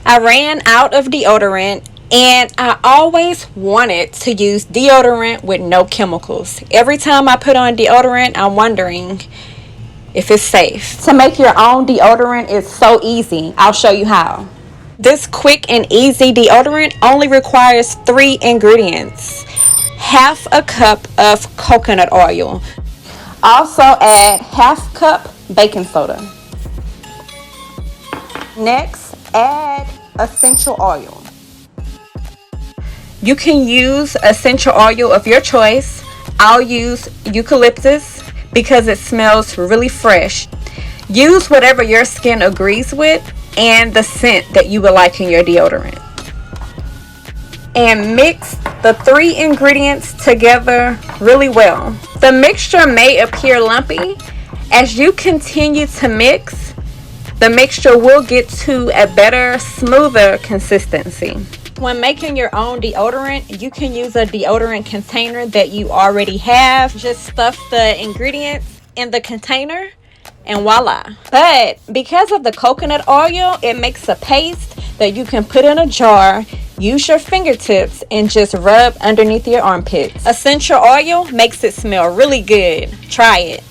I ran out of deodorant, and I always wanted to use deodorant with no chemicals. Every time I put on deodorant, I'm wondering if it's safe. To make your own deodorant is so easy. I'll show you how. This quick and easy deodorant only requires 3 ingredients. Half a cup of coconut oil. Also add half cup baking soda. Next, add essential oil. You can use essential oil of your choice. I'll use eucalyptus because it smells really fresh. Use whatever your skin agrees with and the scent that you would like in your deodorant. And mix the 3 ingredients together really well. The mixture may appear lumpy. As you continue to mix, the mixture will get to a better, smoother consistency. When making your own deodorant, you can use a deodorant container that you already have. Just stuff the ingredients in the container and voila. But because of the coconut oil, it makes a paste that you can put in a jar, use your fingertips, and just rub underneath your armpits. Essential oil makes it smell really good. Try it.